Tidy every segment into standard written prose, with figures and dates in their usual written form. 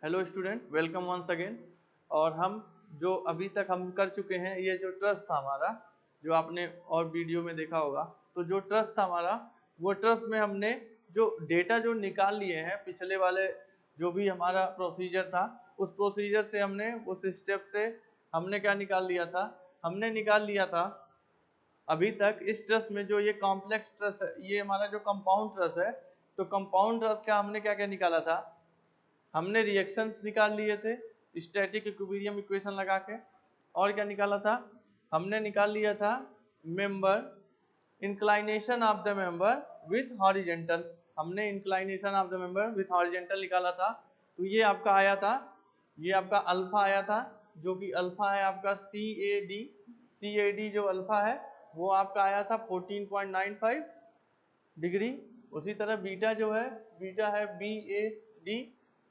Hello student, welcome once again. और हम जो अभी तक हम कर चुके हैं, ये जो ट्रस्ट था हमारा, जो आपने और वीडियो में देखा होगा, तो जो ट्रस्ट था हमारा, वो ट्रस्ट में हमने जो डेटा जो निकाल लिए हैं पिछले वाले जो भी हमारा प्रोसीजर था, उस प्रोसीजर से हमने उस स्टेप से हमने क्या निकाल लिया था, हमने निकाल लिया था अभी तक इस ट्रस्ट में जो ये कॉम्प्लेक्स ट्रस्ट है, ये हमारा जो कंपाउंड ट्रस्ट है। तो कंपाउंड ट्रस्ट का हमने क्या क्या निकाला था, हमने रिएक्शंस निकाल लिए थे स्टैटिक इक्विलिब्रियम इक्वेशन लगा के। और क्या निकाला था, हमने निकाल लिया था member inclination of the member with horizontal. हमने inclination of the member with horizontal निकाला था। तो ये आपका आया था, ये आपका अल्फा आया था, जो कि अल्फा है आपका सी ए डी जो अल्फा है वो आपका आया था 14.95 डिग्री। उसी तरह बीटा जो है, बीटा है BAD,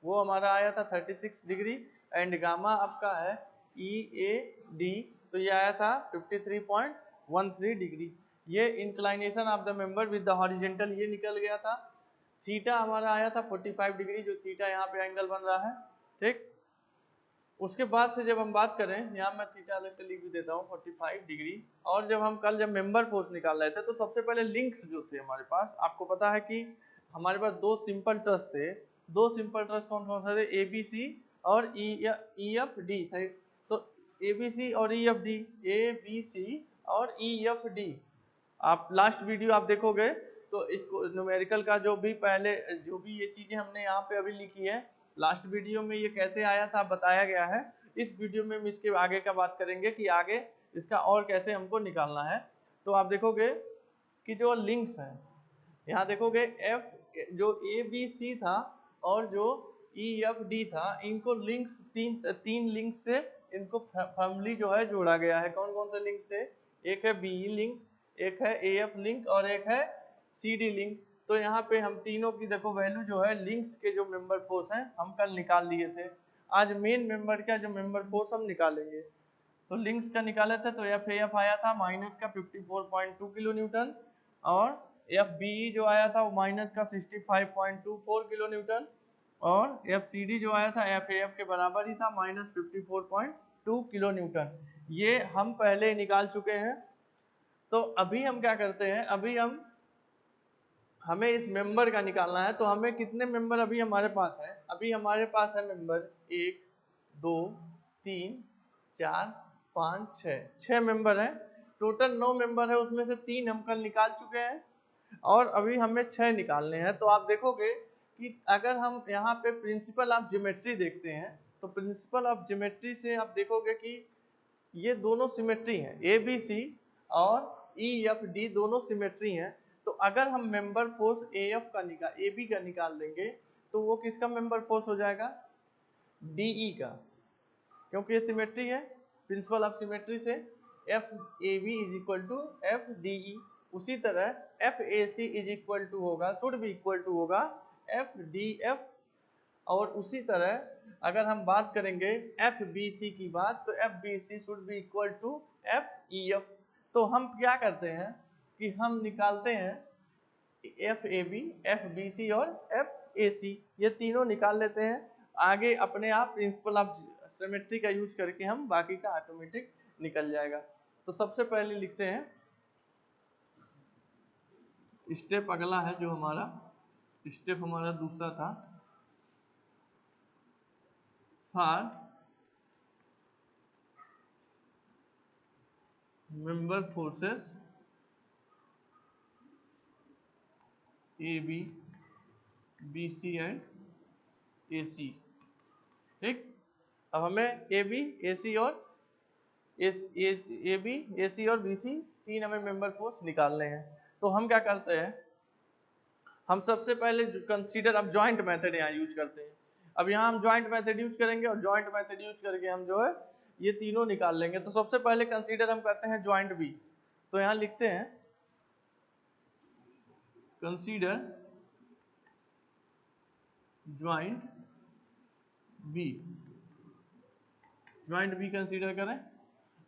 वो हमारा आया था 36 डिग्री। एंड गामा आपका है EAD, तो ये आया था 53.13 डिग्री। ये inclination of the member with the horizontal ये निकल गया था। थीटा हमारा आया था 45 डिग्री, जो थीटा यहाँ पे एंगल बन रहा है, ठीक। उसके बाद से जब हम बात करें, यहाँ मैं थीटा अलग से लिख भी देता हूँ 45 डिग्री। और जब हम कल मेंबर फोर्स निकाल रहे थे, तो सबसे पहले लिंक्स जो थे हमारे पास, आपको पता है कि हमारे पास दो सिंपल ट्रस्ट थे। दो सिंपल ट्रस्ट कौन कौन से थे, ABC और EFD थे। तो ABC और EFD, ABC और EFD, आप लास्ट वीडियो आप देखोगे तो इसको न्यूमेरिकल का जो भी पहले जो भी ये चीजें हमने यहाँ पे अभी लिखी है, लास्ट वीडियो में ये कैसे आया था बताया गया है। इस वीडियो में हम इसके आगे का बात करेंगे कि आगे इसका और कैसे हमको निकालना है। तो आप देखोगे कि जो लिंक्स हैं, यहाँ देखोगे F जो ABC था और जो EFD था, इनको लिंक्स तीन लिंक से इनको फैमिली जो है जोड़ा गया है। कौन कौन से लिंक थे, एक है BE लिंक, एक है AF लिंक और एक है CD लिंक। तो यहाँ पे हम तीनों की देखो वैल्यू जो है लिंक्स के जो मेंबर फोर्स हैं हम कल निकाल लिए थे। आज मेन मेंबर का जो मेंबर फोर्स हम निकालेंगे। तो लिंक्स का निकाले थे, तो FAF आया था माइनस का 54.2 किलो न्यूटन, और FBE जो आया था वो माइनस का 65.24 किलो न्यूटन, और FCD जो आया था FAF के बराबर ही था माइनस 54.2 किलो न्यूटन। ये हम पहले निकाल चुके हैं। तो अभी हम क्या करते हैं, अभी हमें इस मेंबर का निकालना है। तो हमें कितने मेंबर अभी हमारे पास है, अभी हमारे पास है मेंबर 1 2 3 4 5 6 मेंबर है। टोटल 9 मेंबर है, उसमें से 3 हम कल निकाल चुके हैं और अभी हमें 6 निकालने हैं। तो आप देखोगे कि अगर हम यहाँ पे प्रिंसिपल ऑफ ज्योमेट्री देखते हैं, तो प्रिंसिपल ऑफ ज्योमेट्री से आप देखोगे कि ये दोनों सिमेट्री हैं, ABC और EFD दोनों सिमेट्री हैं। तो अगर हम मेंबर फोर्स AB का निकाल देंगे, तो वो किसका मेंबर फोर्स हो जाएगा, DE का, क्योंकि ये सिमेट्री है। प्रिंसिपल ऑफ सिमेट्री से FAB is equal to FDE। उसी तरह FAC इज इक्वल टू होगा, शुड भी इक्वल टू होगा FDF। और उसी तरह अगर हम बात करेंगे FBC की बात, तो FBC should be equal to FEF। तो हम क्या करते हैं कि हम निकालते हैं FAB, FBC और FAC, ये तीनों निकाल लेते हैं। आगे अपने आप प्रिंसिपल ऑफ सिमेट्री का यूज करके हम बाकी का ऑटोमेटिक निकल जाएगा। तो सबसे पहले लिखते हैं स्टेप, अगला है जो हमारा स्टेप हमारा दूसरा था, for member forces AB, BC and AC, ठीक। अब हमें AB, AC और AB, AC और BC तीन हमें मेंबर फोर्स निकालने हैं। तो हम क्या करते हैं, हम सबसे पहले कंसीडर अब ज्वाइंट मेथड यहाँ यूज करते हैं। अब यहाँ हम ज्वाइंट मेथड यूज करेंगे और ज्वाइंट मेथड यूज करके हम जो है ये तीनों निकाल लेंगे। तो सबसे पहले कंसीडर हम करते हैं ज्वाइंट B। तो यहाँ लिखते हैं consider joint B, joint B consider करें।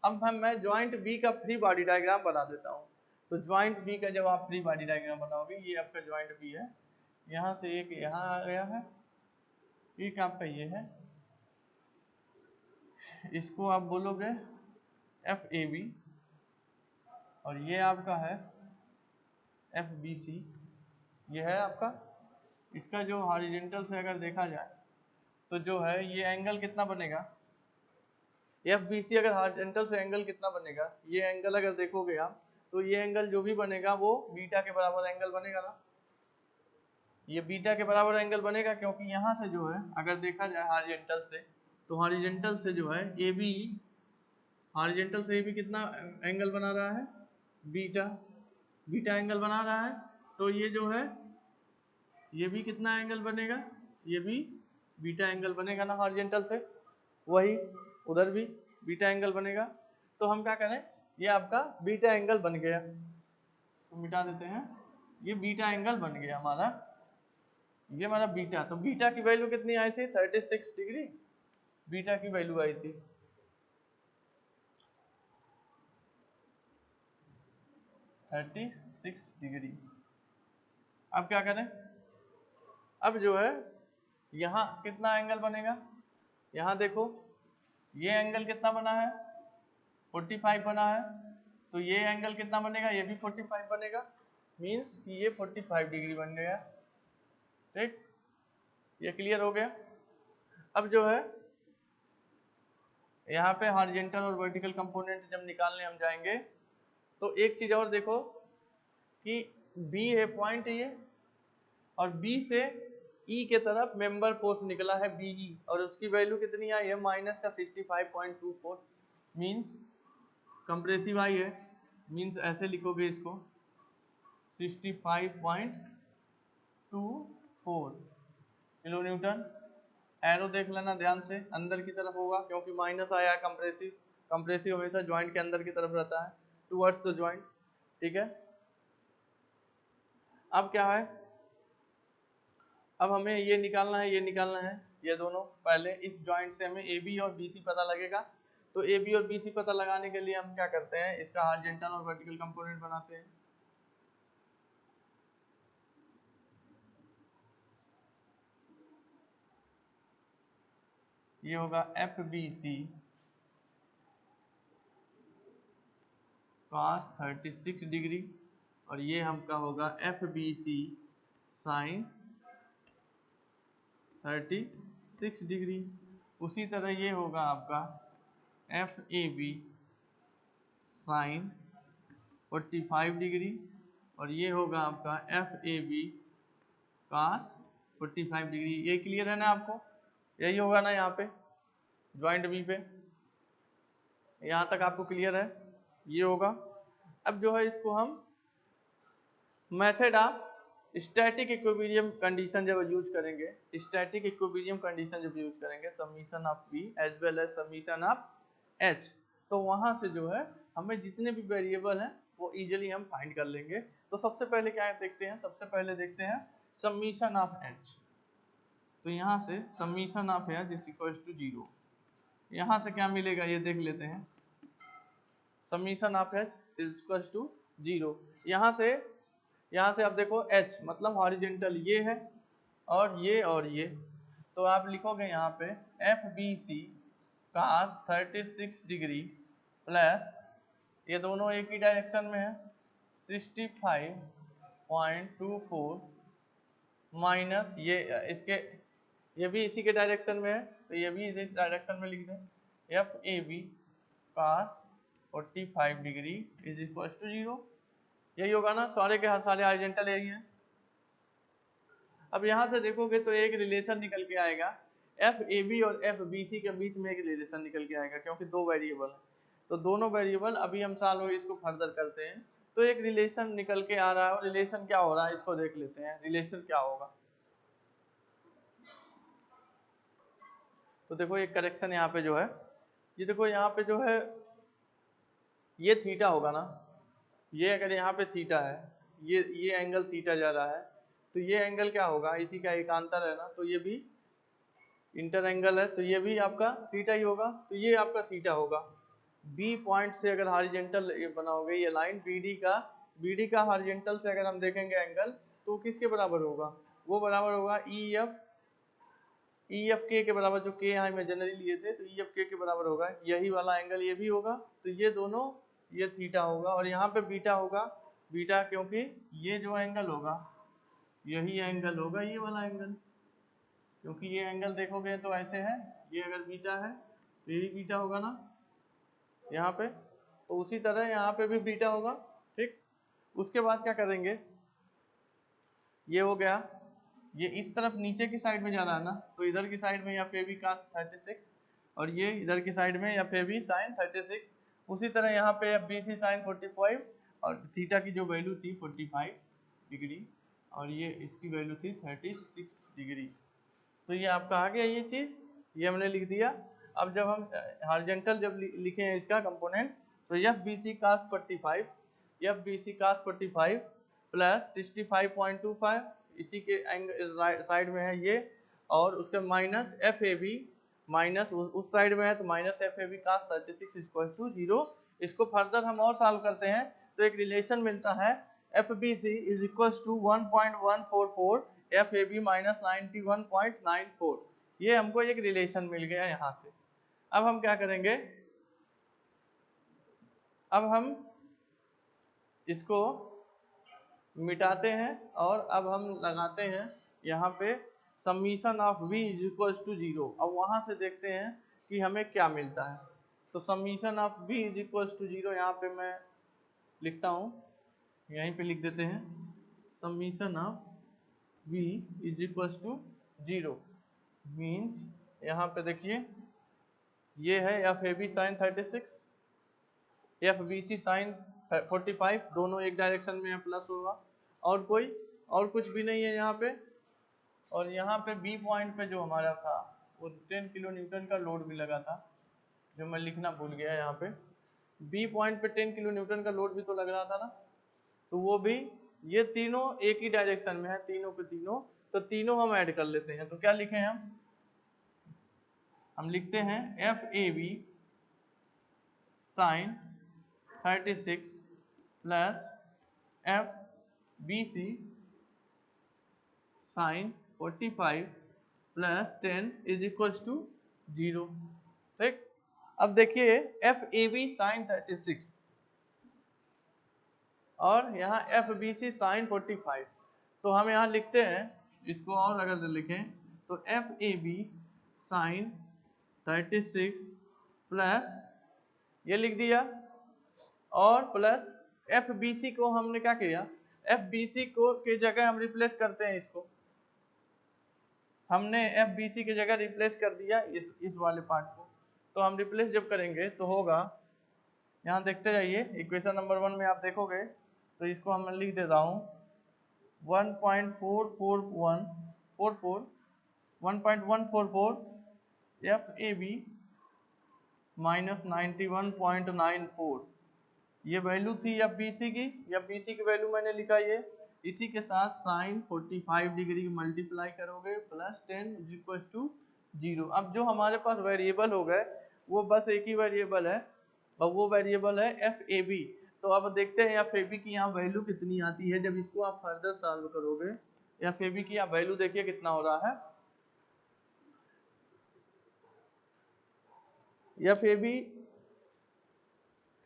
अब मैं ज्वाइंट B का फ्री बॉडी डायग्राम बना देता हूँ। तो ज्वाइंट B का जब आप फ्री बॉडी डायग्राम बनाओगे, ये आपका ज्वाइंट B है, यहाँ से एक यहाँ आ गया है एक आपका ये है, इसको आप बोलोगे FAB, और ये आपका है FBC, ये है आपका। इसका जो हॉरिजॉन्टल से अगर देखा जाए तो जो है ये एंगल कितना बनेगा, FBC अगर हॉरिजॉन्टल से एंगल कितना बनेगा, ये एंगल अगर देखोगे आप तो ये एंगल जो भी बनेगा वो बीटा के बराबर एंगल बनेगा ना, ये बीटा के बराबर एंगल बनेगा, क्योंकि यहाँ से जो है अगर देखा जाए हॉरिजॉन्टल से, तो हॉरिजॉन्टल से जो है AB, हॉरिजॉन्टल से AB कितना एंगल बना रहा है, बीटा, बीटा एंगल बना रहा है। तो ये जो है ये भी कितना एंगल बनेगा, ये भी बीटा एंगल बनेगा ना हॉरिजॉन्टल से, वही उधर भी बीटा एंगल बनेगा। तो हम क्या करें, ये आपका बीटा एंगल बन गया, तो मिटा देते हैं, ये बीटा एंगल बन गया हमारा, ये हमारा बीटा। तो बीटा की वैल्यू कितनी आई थी, 36 डिग्री बीटा की वैल्यू आई थी। डिग्री। अब क्या करें, अब जो है यहाँ कितना एंगल बनेगा, यहाँ देखो ये एंगल कितना बना है, 45 बना है, तो ये एंगल कितना बनेगा, ये भी 45 बनेगा, मीन्स कि ये 45 डिग्री बन गया। ठीक, ये क्लियर हो गया। अब जो है यहाँ पे हॉरिजॉन्टल और वर्टिकल कंपोनेंट जब निकालने हम जाएंगे तो एक चीज और देखो कि B है पॉइंट ये, और B से E के तरफ मेंबर फोर्स निकला है BE, और उसकी वैल्यू कितनी आई है, माइनस का 65.24, मीन्स कंप्रेसिव आई है, मीन्स ऐसे लिखोगे इसको 65.24 किलो न्यूटन। एरो देख लेना ध्यान से, अंदर की तरफ होगा क्योंकि माइनस आया है, कंप्रेसिव, कंप्रेसिव हमेशा ज्वाइंट के अंदर की तरफ रहता है, टुवर्ड्स द ज्वाइंट। ठीक है, अब क्या है, अब हमें ये निकालना है, ये निकालना है, ये दोनों। पहले इस ज्वाइंट से हमें AB और BC पता लगेगा, तो AB और BC पता लगाने के लिए हम क्या करते हैं, इसका हॉरिजॉन्टल और वर्टिकल कंपोनेंट बनाते हैं। ये होगा FBC cos 36 डिग्री, और ये हमका होगा FBC sin 36 डिग्री। उसी तरह ये होगा आपका FAB sin 45 डिग्री, और ये होगा आपका FAB cos 45 डिग्री। ये क्लियर है ना आपको, यही होगा ना यहाँ पे ज्वाइंट B पे, यहाँ तक आपको क्लियर है, ये होगा। अब जो है इसको हम method of static equilibrium condition जब यूज करेंगे, स्टैटिक इक्विलिब्रियम कंडीशन जब यूज करेंगे, summation of B as well as summation of H, तो वहां से जो है हमें जितने भी वेरिएबल हैं वो इजीली हम फाइंड कर लेंगे। तो सबसे पहले क्या देखते हैं, सबसे पहले देखते हैं समीशन ऑफ H। तो यहाँ से summation of H is equal to 0, यहाँ से क्या मिलेगा ये देख लेते हैं, summation of H is equal to 0। यहाँ से आप देखो H मतलब हॉरिजॉन्टल ये है और ये, तो आप लिखोगे यहाँ पे FBC cos 36 डिग्री प्लस ये दोनों एक ही डायरेक्शन में है 65.24 माइनस ये भी इसी के डायरेक्शन में है, तो ये भी इसी डायरेक्शन में लिख दें, FAB cos 45 degree is equal to 0। यही होगा ना, सारे के सारे हॉरिजॉन्टल यही हैं। अब यहाँ से देखोगे तो एक रिलेशन निकल के आएगा, FAB और FBC के बीच में एक रिलेशन निकल के आएगा, क्योंकि दो वेरिएबल हैं, तो दोनों वेरिएबल अभी हम सॉल्व इसको फर्दर करते हैं। तो एक रिलेशन निकल के आ रहा है, और रिलेशन क्या हो रहा है इसको देख लेते हैं, रिलेशन क्या होगा। तो देखो एक करेक्शन यहाँ पे जो है, ये देखो यहाँ पे जो है ये थीटा होगा ना, ये अगर यहाँ पे थीटा है, ये एंगल थीटा जा रहा है, तो ये एंगल क्या होगा, इसी का एकांतर है ना, तो ये भी इंटर एंगल है, तो ये भी आपका थीटा ही होगा, तो ये आपका थीटा होगा। B पॉइंट से अगर हॉरिजॉन्टल बनाओगे ये लाइन BD का हॉरिजॉन्टल से अगर हम देखेंगे एंगल, तो किसके बराबर होगा, वो बराबर होगा EF ई एफ के बराबर, जो के यहाँ इमेजिनरी लिए थे, तो ई एफ के बराबर होगा यही वाला एंगल, ये भी होगा, तो ये दोनों, ये थीटा होगा, और यहाँ पे बीटा होगा, बीटा क्योंकि ये जो एंगल होगा यही एंगल होगा ये वाला एंगल, क्योंकि ये एंगल देखोगे तो ऐसे है, ये अगर बीटा है तो यही बीटा होगा ना यहाँ पे, तो उसी तरह यहाँ पे भी बीटा होगा। ठीक, उसके बाद क्या करेंगे, ये हो गया, ये इस तरफ नीचे की साइड में जा रहा है ना, तो इधर की साइड में एफ ए बी cos 36 और ये इधर की साइड में एफ ए बी sin 36। उसी तरह यहाँ पे एफ बी सी sin 45 और थीटा की जो वैल्यू थी 45 डिग्री और ये इसकी वैल्यू थी 36 डिग्री। तो ये आपका आ गया ये चीज़, ये हमने लिख दिया। अब जब हम हॉरिजॉन्टल जब लिखे हैं इसका कंपोनेंट, तो F B C cos 45, F B C cos 45 plus 65.25 इसी के साइड में है ये, और उसके minus F A B, minus उस साइड में है तो minus F A B cos 36 equal to 0। इसको फर्दर हम और सॉल्व करते हैं तो एक रिलेशन मिलता है, F B C is equal to 1.144 F A B minus 91.94। ये हमको एक रिलेशन मिल गया यहाँ से। अब हम क्या करेंगे, अब हम इसको मिटाते हैं और अब हम लगाते हैं यहाँ पे summation of v is equal to 0। अब वहाँ से देखते हैं कि हमें क्या मिलता है। तो summation of v is equal to 0 यहाँ पे मैं लिखता हूँ, यहीं पे लिख देते हैं, summation of v is equal to 0 means यहाँ पे देखिए ये है F A B sine 36, F B C sine 45, दोनों एक डायरेक्शन में प्लस होगा, और कोई और कुछ भी नहीं है यहाँ पे। और यहाँ पे बी पॉइंट पे जो हमारा था वो 10 किलो न्यूटन का लोड भी लगा था, जो मैं लिखना भूल गया यहाँ पे। बी पॉइंट पे 10 किलो न्यूटन का लोड भी तो लग रहा था ना, तो वो भी, ये तीनों एक ही डायरेक्शन में है, तीनों के तीनों, तो तीनों हम ऐड कर लेते हैं। तो क्या लिखे हैं हम लिखते हैं F A B sine 36 plus F B C sine 45 plus 10 is equal to 0। ठीक, अब देखिए एफ ए बी साइन 36 और यहाँ एफ बी सी साइन 45, तो हम यहाँ लिखते हैं इसको, और अगर लिखें तो F A B sine 36 plus ये लिख दिया, और प्लस एफ बी सी को हमने क्या किया, एफ बी सी को की जगह हम रिप्लेस करते हैं, इसको हमने एफ बी सी की जगह रिप्लेस कर दिया इस वाले पार्ट को। तो हम रिप्लेस जब करेंगे तो होगा, यहाँ देखते जाइए इक्वेशन नंबर 1 में आप देखोगे तो इसको हम लिख देता हूँ 1.144 एफ ए बी माइनस 91.94, ये वैल्यू थी एफ बी सी की, एफ बी सी की वैल्यू मैंने लिखा ये, इसी के साथ साइन 45 डिग्री मल्टीप्लाई करोगे प्लस 10 इज इक्वल टू 0। अब जो हमारे पास वेरिएबल हो गए वो बस एक ही वेरिएबल है, और वो वेरिएबल है एफ ए बी। तो अब देखते हैं एफ ए बी की यहाँ वैल्यू कितनी आती है जब इसको आप फर्दर सॉल्व करोगे। एफ ए बी की यहाँ वैल्यू देखिए कितना हो रहा है, एफ ए बी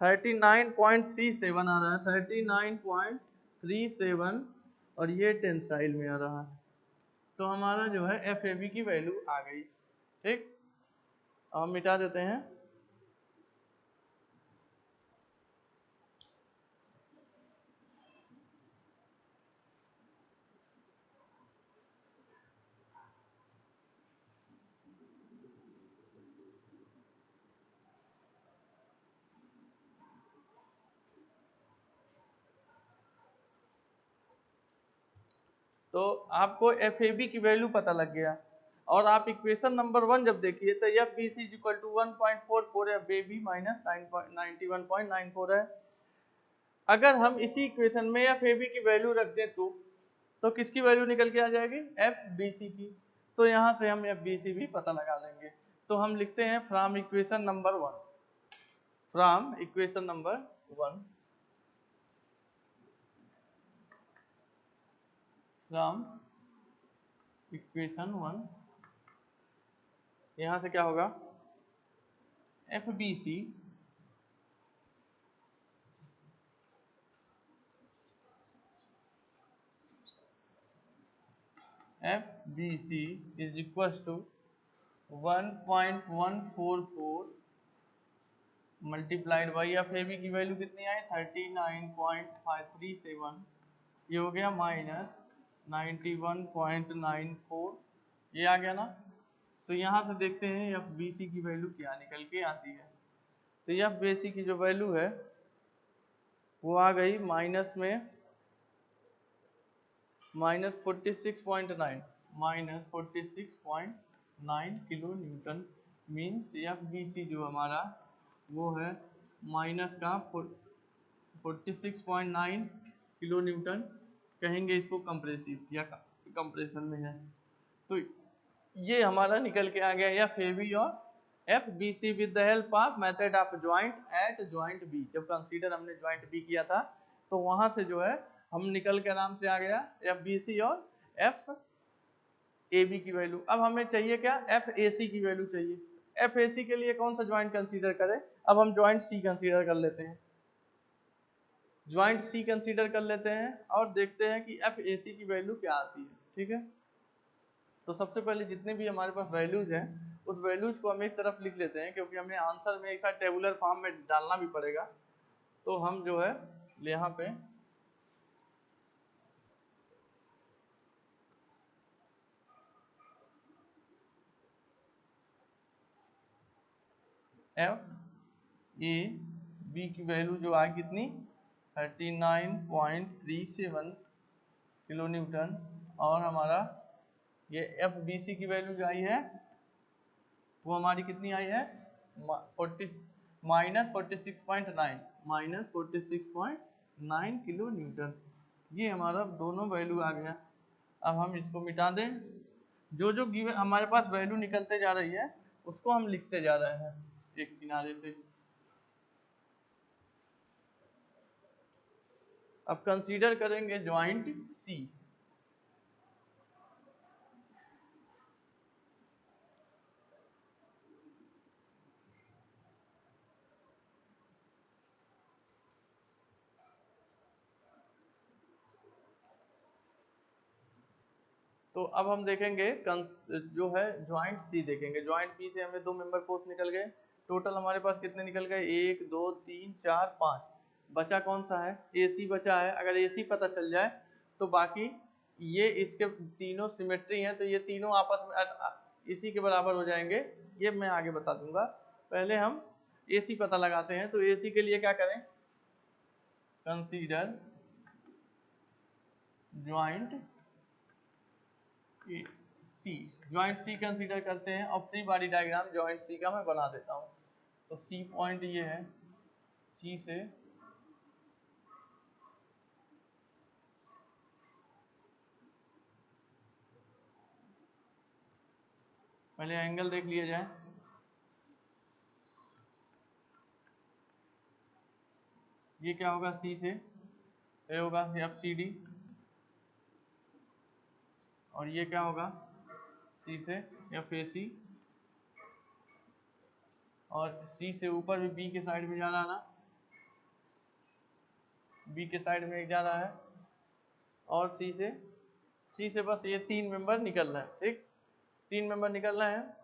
39.37 आ रहा है, 39.37, और ये टेंसाइल में आ रहा है। तो हमारा जो है एफ ए बी की वैल्यू आ गई। ठीक, अब हम मिटा देते हैं। तो आपको एफ ए बी की वैल्यू पता लग गया, और आप इक्वेशन नंबर 1 जब देखिए तो F B C equal to 1.44 F A B minus 91.94 है। अगर हम इसी इक्वेशन में एफ ए बी की वैल्यू रख दें तो किसकी वैल्यू निकल के आ जाएगी, एफ बी सी की। तो यहाँ से हम एफ बी सी भी पता लगा लेंगे। तो हम लिखते हैं from equation number 1, from equation number 1, from equation 1 यहाँ से क्या होगा, F B C is equal to 1.144 multiplied by F A B की वैल्यू कितनी आई 39.537, ये हो गया माइनस 91.94, ये आ गया ना। तो यहाँ से देखते हैं एफ बी सी की वैल्यू क्या निकल के आती है। तो एफ बी सी की जो वैल्यू है वो आ गई माइनस में -46.9 kilonewton, means F B C जो हमारा वो है माइनस का 46.9 किलो न्यूटन, कहेंगे इसको कंप्रेसिव या कंप्रेशन में है। तो ये हमारा निकल के आ गया एफ ए बी और F B C with the help of method of joint at joint B. जब कंसीडर हमने ज्वाइंट बी किया था तो वहां से जो है हम निकल के आराम से आ गया एफ बी सी और एफ ए बी की वैल्यू। अब हमें चाहिए क्या, एफ ए सी की वैल्यू चाहिए। एफ ए सी के लिए कौन सा ज्वाइंट कंसीडर करें, अब हम ज्वाइंट सी कंसीडर कर लेते हैं, ज्वाइंट सी कंसीडर कर लेते हैं और देखते हैं कि एफ ए सी की वैल्यू क्या आती है। ठीक है, तो सबसे पहले जितने भी हमारे पास वैल्यूज हैं उस वैल्यूज को हम एक तरफ लिख लेते हैं, क्योंकि हमें आंसर में एक साथ टेबुलर फॉर्म में डालना भी पड़ेगा। तो हम जो है यहाँ पे एफ ए बी की वैल्यू जो आई कितनी 39.37 किलो न्यूटन, और हमारा ये एफ बी सी की वैल्यू जो आई है वो हमारी कितनी आई है -46.9 किलो न्यूटन। ये हमारा दोनों वैल्यू आ गया। अब हम इसको मिटा दें, जो जो गिवन हमारे पास वैल्यू निकलते जा रही है उसको हम लिखते जा रहे हैं एक किनारे पे। अब कंसीडर करेंगे ज्वाइंट सी। तो अब हम देखेंगे जो है ज्वाइंट सी देखेंगे। ज्वाइंट बी से हमें 2 मेंबर फोर्स निकल गए, टोटल हमारे पास कितने निकल गए 1 2 3 4 5, बचा कौन सा है ए सी बचा है। अगर ए सी पता चल जाए तो बाकी ये इसके तीनों सिमेट्री हैं तो ये तीनों आपस में इसी के बराबर हो जाएंगे, ये मैं आगे बता दूंगा। पहले हम ए सी पता लगाते हैं। तो ए सी के लिए क्या करें, consider joint C, joint C consider करते हैं और free body diagram joint C का मैं बना देता हूँ। तो सी पॉइंट ये है, सी से पहले एंगल देख लिया जाए। ये क्या होगा, सी से ये होगा एफ सी डी, और ये क्या होगा सी से एफ ए सी, और सी से ऊपर भी बी के साइड में जा रहा है ना, बी के साइड में एक जा रहा है, और सी से बस ये 3 मेंबर निकल रहा है। ठीक, 3 मेंबर निकल रहे हैं।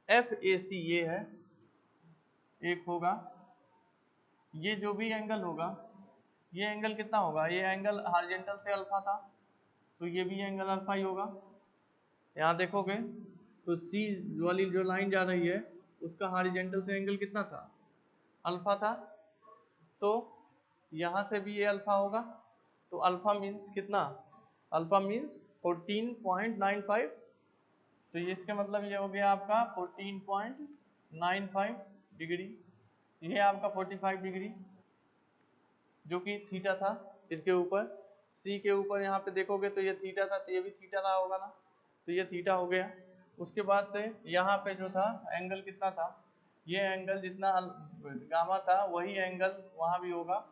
एफ ए सी ये है एक होगा, ये जो भी एंगल होगा ये एंगल कितना होगा, ये एंगल हॉरिजॉन्टल से अल्फा था तो ये भी एंगल अल्फा ही होगा। यहाँ देखोगे तो सी वाली जो लाइन जा रही है उसका हॉरिजॉन्टल से एंगल कितना था, अल्फा था। तो यहाँ से भी ये अल्फा होगा, तो अल्फा मीन्स कितना, अल्फा मीन्स 14.95। तो ये इसका मतलब ये हो गया आपका 14.95 डिग्री, ये आपका 45 डिग्री जो कि थीटा था इसके ऊपर। सी के ऊपर यहाँ पे देखोगे तो ये थीटा था तो ये भी थीटा रहा होगा ना, तो ये थीटा हो गया। उसके बाद से यहाँ पे जो था एंगल कितना था, ये एंगल जितना गामा था वही एंगल वहाँ भी होगा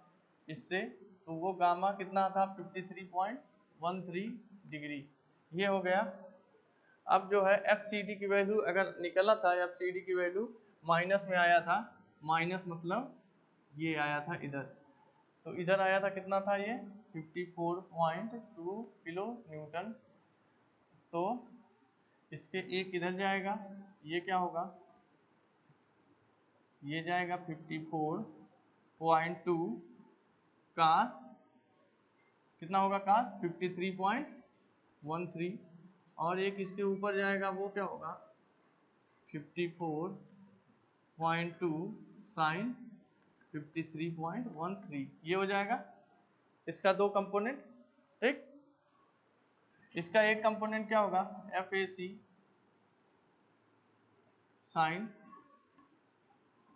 इससे, तो वो गामा कितना था 53.13 डिग्री, ये हो गया। अब जो है FCD की वैल्यू अगर निकला था, FCD की वैल्यू माइनस में आया था, माइनस मतलब ये आया था इधर, तो इधर आया था कितना था ये 54.2 किलो न्यूटन। तो इसके एक इधर जाएगा, ये क्या होगा, ये जाएगा 54.2 कास कितना होगा, कास 53.13, और एक इसके ऊपर जाएगा वो क्या होगा 54.2 साइन 53.13, ये हो जाएगा इसका दो कंपोनेंट। ठीक, इसका एक कंपोनेंट क्या होगा FAC साइन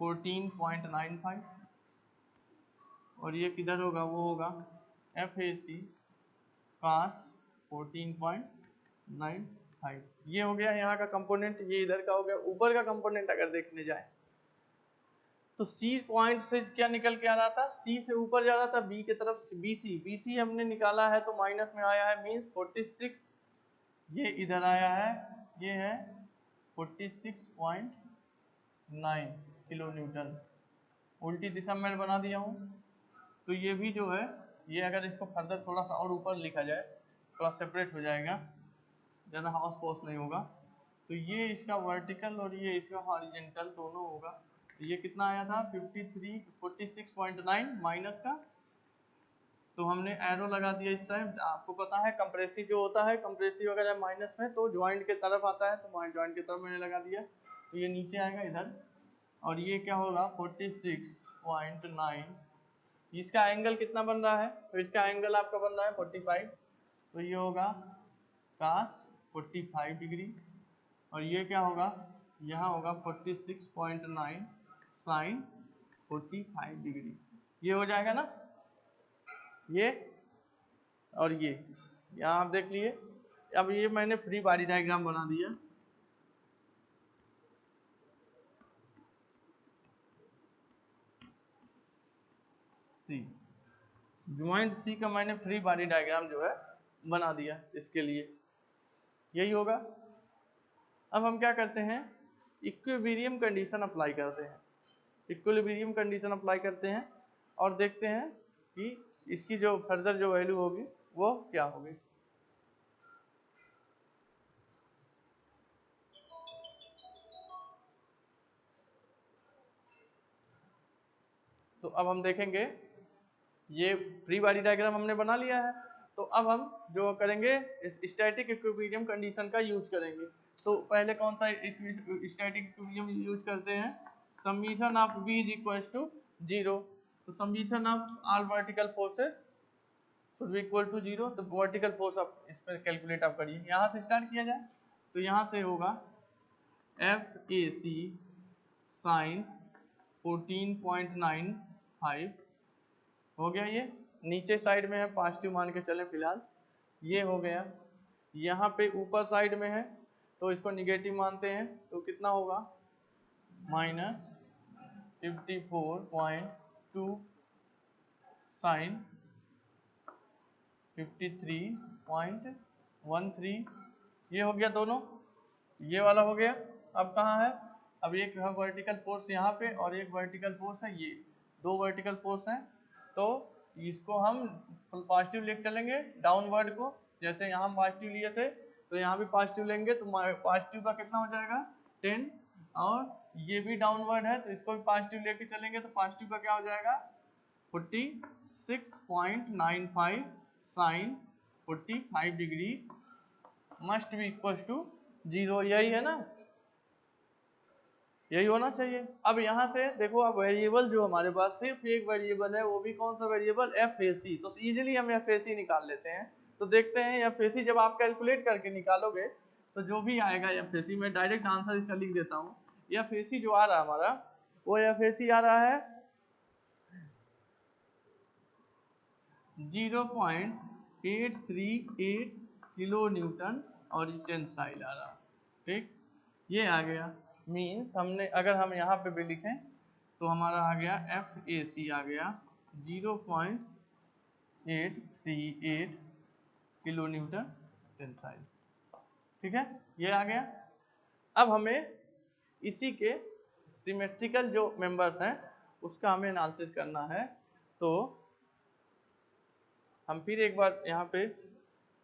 14.95, और ये किधर होगा, वो होगा FAC cos 14.95। ये हो गया यहाँ का कंपोनेंट, ये इधर का हो गया। ऊपर का कंपोनेंट अगर देखने जाए तो C पॉइंट से क्या निकल के आ रहा था, C से ऊपर जा रहा था B की तरफ, BC हमने निकाला है तो माइनस में आया है, मीन्स 46, ये इधर आया है, ये है 46.9 किलो न्यूटन, उल्टी दिशा में बना दिया हूँ। तो ये भी जो है, ये अगर इसको फर्दर थोड़ा सा और ऊपर लिखा जाए, थोड़ा सेपरेट हो जाएगा, ज़्यादा हाउस पॉस नहीं होगा, तो ये इसका वर्टिकल और ये इसका हॉरिजेंटल दोनों होगा। तो ये कितना आया था 46.9 माइनस का, तो हमने एरो लगा दिया इस टाइम। आपको पता है कंप्रेसिव जो होता है, कंप्रेसिव अगर माइनस में तो ज्वाइंट के तरफ आता है, तो ज्वाइंट की तरफ मैंने लगा दिया, तो ये नीचे आएगा इधर, और ये क्या होगा 46.9, इसका एंगल कितना बन रहा है, तो इसका एंगल आपका बन रहा है 45, तो ये होगा cos 45 डिग्री, और ये क्या होगा, यहाँ होगा 46.9 साइन 45 डिग्री, ये हो जाएगा ना, ये और ये यहाँ आप देख लिए। अब ये मैंने फ्री बॉडी डायग्राम बना दिया, ज्वाइंट C का मैंने फ्री बॉडी डायग्राम जो है बना दिया इसके लिए, यही होगा। अब हम क्या करते हैं, इक्विलिब्रियम कंडीशन अप्लाई करते हैं, इक्विलिब्रियम कंडीशन अप्लाई करते हैं और देखते हैं कि इसकी जो फर्दर जो वैल्यू होगी वो क्या होगी। तो अब हम देखेंगे, ये फ्री बॉडी डायग्राम हमने बना लिया है, तो अब हम जो करेंगे इस स्टैटिक इक्विलिब्रियम कंडीशन का यूज करेंगे। तो पहले कौन सा स्टैटिक इक्विलिब्रियम यूज करते हैं, summation of V is equal to 0, तो summation of all vertical forces should be equal to 0, तो वर्टिकल फोर्स आप इस पर कैलकुलेट आप करिए, यहाँ से स्टार्ट किया जाए, तो यहाँ से होगा FAC साइन 14.95 हो गया, ये नीचे साइड में है, पॉजिटिव मान के चले फिलहाल, ये हो गया। यहाँ पे ऊपर साइड में है तो इसको निगेटिव मानते हैं, तो कितना होगा माइनस 54.2 साइन 53.13, ये हो गया दोनों, ये वाला हो गया। अब कहाँ है, अब एक वर्टिकल फोर्स यहाँ पे और एक वर्टिकल फोर्स है, ये दो वर्टिकल फोर्स हैं, तो इसको हम पॉजिटिव लेके चलेंगे डाउनवर्ड को, जैसे यहाँ हम पॉजिटिव लिए थे तो यहाँ भी पॉजिटिव लेंगे, तो पॉजिटिव का कितना हो जाएगा 10, और ये भी डाउनवर्ड है तो इसको भी पॉजिटिव लेके चलेंगे, तो पॉजिटिव का क्या हो जाएगा 46.95 sine 45 degree must be equal to 0, यही है ना, यही होना चाहिए। अब यहाँ से देखो, अब वेरिएबल जो हमारे पास सिर्फ एक वेरिएबल है, वो भी कौन सा वेरिएबल FAC, तो इजीली हम FAC निकाल लेते हैं। तो देखते हैं FAC जब आप कैलकुलेट करके निकालोगे तो जो भी आएगा FAC, में डायरेक्ट आंसर इसका लिख देता हूँ। FAC जो आ रहा है हमारा, वो FAC आ रहा है 0.838 किलो न्यूटन और टेंसाइल आ रहा, ठीक, ये आ गया। मीन्स हमने अगर हम यहाँ पे भी लिखें तो हमारा आ गया FAC आ गया 0.838 किलो न्यूटन टेंसाइल, ठीक है, ये आ गया। अब हमें इसी के सिमेट्रिकल जो मेंबर्स हैं उसका हमें एनालिसिस करना है। तो हम फिर एक बार यहाँ पे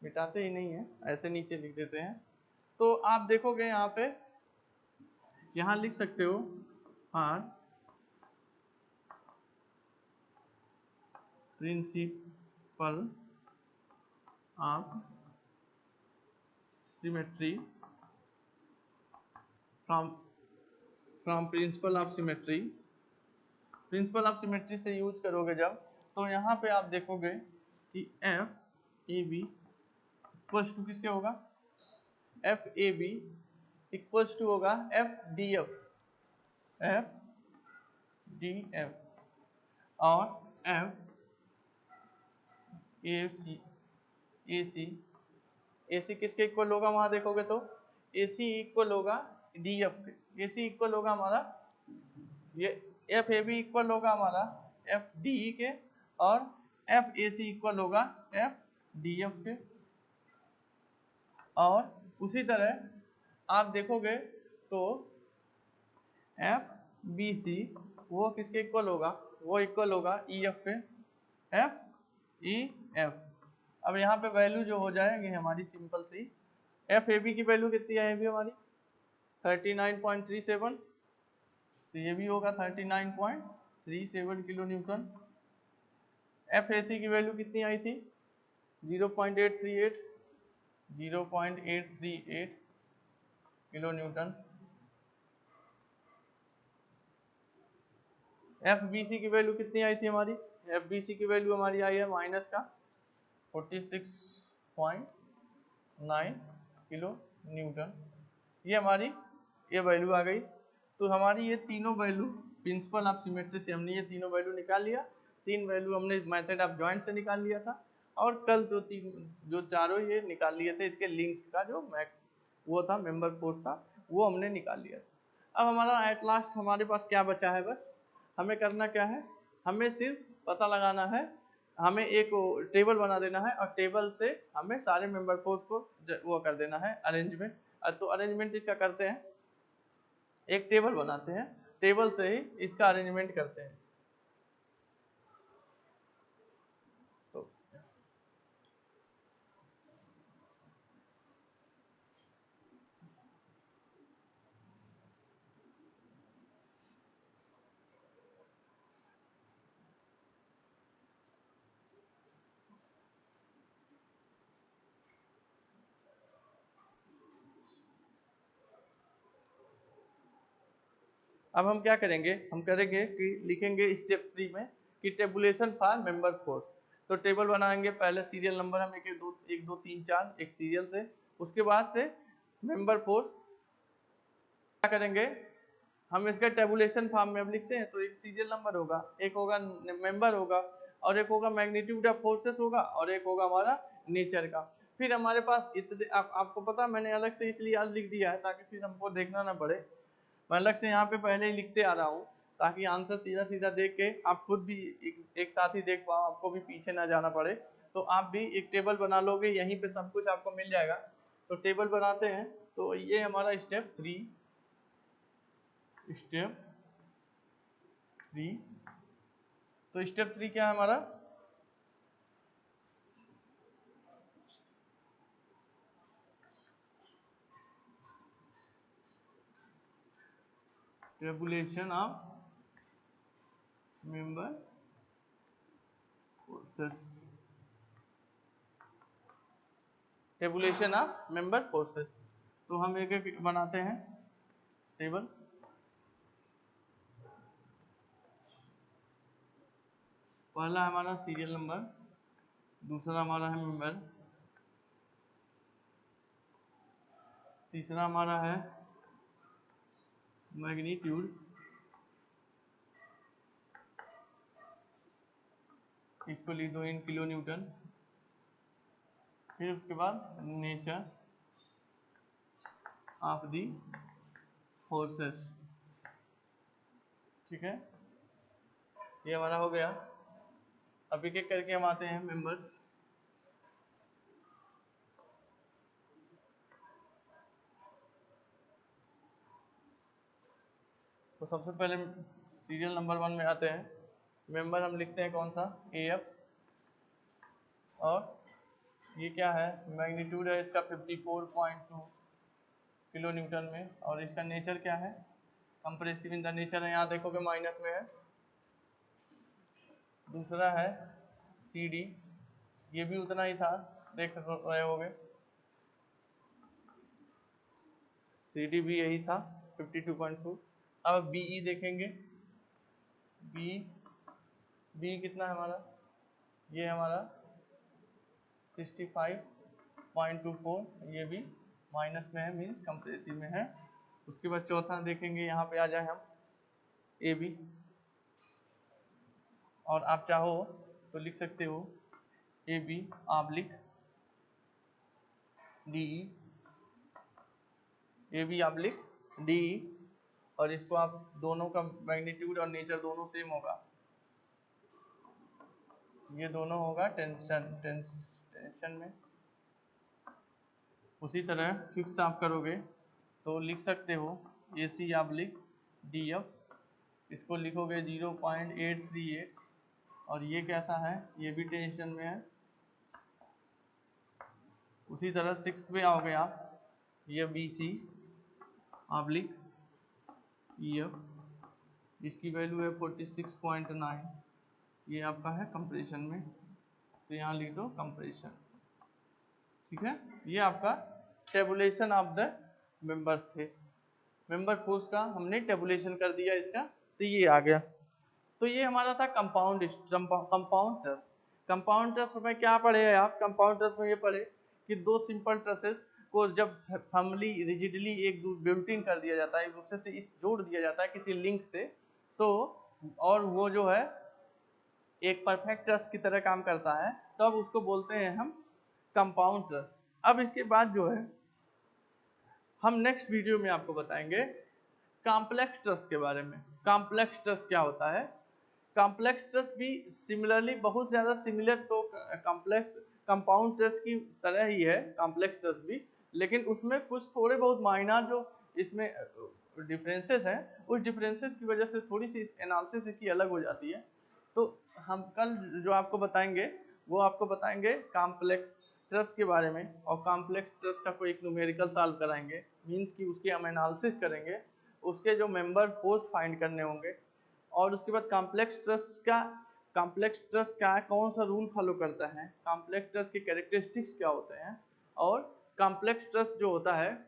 मिटाते ही नहीं है, ऐसे नीचे लिख देते हैं। तो आप देखोगे यहाँ पे, यहाँ लिख सकते हो or principle of symmetry from principle of symmetry. Principle of symmetry से यूज करोगे जब, तो यहाँ पे आप देखोगे कि F A B equals to किसके होगा, F A B equals to होगा F D F, F D F और F A C, A C, A C किसके इक्वल होगा वहां देखोगे तो ए सी इक्वल होगा डी एफ के, ए सी इक्वल होगा हमारा ये एफ ए बी इक्वल होगा हमारा एफ डी ई के, और एफ ए सी इक्वल होगा एफ डी एफ के। और उसी तरह आप देखोगे तो एफ बी सी वो किसके इक्वल होगा, वो इक्वल होगा ई एफ पे, एफ ई एफ। अब यहाँ पे वैल्यू जो हो जाएगी हमारी सिंपल सी, एफ ए बी की वैल्यू कितनी आएगी हमारी 39.37, तो ये भी होगा 39.37 kilonewton. F A C की वैल्यू कितनी आई थी 0.838, 0.838 kilonewton. F B C की वैल्यू कितनी आई थी हमारी, एफ बी सी की वैल्यू हमारी आई है माइनस का 46.9 किलो न्यूटन। ये हमारी ये वैल्यू आ गई। तो हमारी ये तीनों वैल्यू प्रिंसिपल ऑफ सिमेट्री से हमने ये तीनों वैल्यू निकाल लिया। तीन वैल्यू हमने मेथड ऑफ जॉइंट से निकाल लिया था, और कल जो चारों ये निकाल लिए थे इसके लिंक्स का जो मैक्स वो था मेंबर फोर्स था वो हमने निकाल लिया था। अब हमारा एट लास्ट हमारे पास क्या बचा है, बस हमें करना क्या है, हमें सिर्फ पता लगाना है, हमें एक टेबल बना देना है और टेबल से हमें सारे मेंबर फोर्स को वो कर देना है अरेंजमेंट। तो अरेंजमेंट इसका करते हैं, एक टेबल बनाते हैं, टेबल से ही इसका अरेंजमेंट करते हैं। तो अब हम क्या करेंगे, हम करेंगे कि लिखेंगे स्टेप 3 में कि टेबुलेशन फॉर मेंबर फोर्स। तो टेबल बनाएंगे, पहले सीरियल नंबर हम 1 2 3 4 एक सीरियल से, उसके बाद से मेंबर फोर्स क्या करेंगे, हम इसका टेबुलेशन फॉर्म में अब लिखते हैं। तो एक सीरियल नंबर होगा, एक होगा मेंबर होगा, और एक होगा मैग्नीट्यूड ऑफ फोर्सेस होगा, और एक होगा हमारा नेचर का। फिर हमारे पास इतने आपको पता मैंने अलग से इसलिए आज लिख दिया है ताकि फिर हमको देखना ना पड़े। मैं अलग से यहाँ पे पहले ही लिखते आ रहा हूँ ताकि आंसर सीधा सीधा देख के आप खुद भी एक साथ ही देख पाओ, आपको भी पीछे ना जाना पड़े। तो आप भी एक टेबल बना लोगे, यहीं पे सब कुछ आपको मिल जाएगा। तो टेबल बनाते हैं। तो ये हमारा स्टेप 3, तो स्टेप 3 क्या है हमारा, tabulation of member forces, tabulation of member forces. तो हम एक एक बनाते हैं टेबल। पहला हमारा सीरियल नंबर, दूसरा हमारा है मेंबर, तीसरा हमारा है मैग्नीट्यूड, इसको लिख दो इन किलो न्यूटन। फिर उसके बाद नेचर ऑफ दी फोर्सेस। ठीक है, ये हमारा हो गया। अब एक एक करके हम आते हैं मेंबर्स। तो सबसे पहले सीरियल नंबर 1 में आते हैं। मेंबर हम लिखते हैं कौन सा, AF, और ये क्या है, मैग्नीट्यूड है इसका 54.2 किलो न्यूटन में, और इसका नेचर क्या है, कंप्रेसिव इन द नेचर है, यहाँ देखोगे माइनस में है। दूसरा है CD, ये भी उतना ही था, देख रहे होगे, CD भी यही था 52.2। अब BE देखेंगे, बी कितना है हमारा, ये हमारा 65.24, ये भी माइनस में है, मीन्स कंप्रेसिव में है। उसके बाद चौथा देखेंगे, यहाँ पे आ जाए हम AB, और आप चाहो तो लिख सकते हो AB oblique DE, AB oblique DE, और इसको आप दोनों का मैग्नीट्यूड और नेचर दोनों सेम होगा, ये दोनों होगा टेंशन में। उसी तरह फिफ्थ आप करोगे तो लिख सकते हो AC आब्लिक DF, इसको लिखोगे 0.838, और ये कैसा है, ये भी टेंशन में है। उसी तरह सिक्स्थ पे आओगे आप, ये BC आब्लिक EF, इसकी वैल्यू है 46.9, ये आपका है कंप्रेशन में, तो यहाँ लिख दो कंप्रेशन। ठीक है, ये आपका टेबुलेशन ऑफ द मेंबर्स थे। मेंबर फोर्स का हमने टेबुलेशन कर दिया इसका, तो ये आ गया। तो ये हमारा था कंपाउंड ट्रस। कंपाउंड ट्रस में क्या पढ़े हैं आप, कंपाउंड ट्रस में ये पढ़े कि दो सिंपल ट्रसेस को जब फर्मली रिजिडली एक बिल्टिन कर दिया जाता है, एक दूसरे से इस जोड़ दिया जाता है किसी लिंक से, तो और वो जो है एक परफेक्ट ट्रस की तरह काम करता है, तो अब उसको बोलते हैं हम कंपाउंड ट्रस। अब इसके बाद जो है हम नेक्स्ट वीडियो में आपको बताएंगे कॉम्प्लेक्स ट्रस के बारे में। कॉम्प्लेक्स ट्रस क्या होता है, कॉम्प्लेक्स ट्रस भी सिमिलरली बहुत ज़्यादा सिमिलर तो कॉम्प्लेक्स कंपाउंड ट्रस की तरह ही है कॉम्प्लेक्स ट्रस भी, लेकिन उसमें कुछ थोड़े बहुत माइनर जो इसमें डिफरेंसेस हैं, उस डिफरेंसेस की वजह से थोड़ी सी एनालिसिस इसकी अलग हो जाती है। तो हम कल जो आपको बताएंगे वो आपको बताएंगे कॉम्प्लेक्स ट्रस के बारे में, और कॉम्प्लेक्स ट्रस का कोई एक न्यूमेरिकल सॉल्व कराएंगे, मींस कि उसकी हम एनालिसिस करेंगे, उसके जो मेंबर फोर्स फाइंड करने होंगे, और उसके बाद कॉम्प्लेक्स ट्रस का कौन सा रूल फॉलो करता है, कॉम्प्लेक्स ट्रस के कैरेक्टरिस्टिक्स क्या होते हैं, और कॉम्प्लेक्स ट्रस जो होता है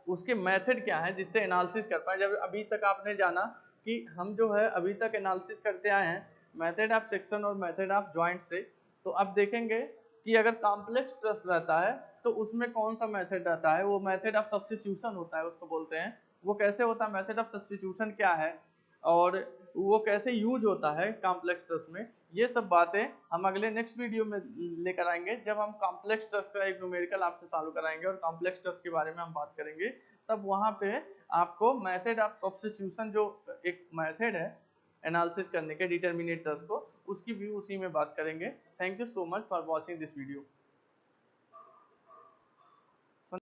उसके मेथड क्या है जिससे एनालिसिस कर पाए। जब अभी तक आपने जाना कि हम जो है अभी तक एनालिसिस करते आए हैं मेथड ऑफ सेक्शन और मेथड ऑफ जॉइंट से, तो अब देखेंगे कि अगर कॉम्प्लेक्स ट्रस रहता है तो उसमें कौन सा मेथड रहता है, वो मेथड ऑफ सब्स्टिट्यूशन होता है उसको बोलते हैं। वो कैसे होता है, मेथड ऑफ सब्स्टिट्यूशन क्या है और वो कैसे यूज होता है कॉम्प्लेक्स ट्रस में, ये सब बातें हम अगले नेक्स्ट वीडियो में लेकर आएंगे, जब हम कॉम्प्लेक्स ट्रस का एक न्यूमेरिकल आपसे सॉल्व कराएंगे और कॉम्प्लेक्स ट्रस के बारे में हम बात करेंगे। तब वहाँ पे आपको मेथड ऑफ सब्स्टिट्यूशन जो एक मेथड है एनालिसिस करने के डिटरमिनेट ट्रस को, उसकी भी उसी में बात करेंगे। Thank you so much for watching this video.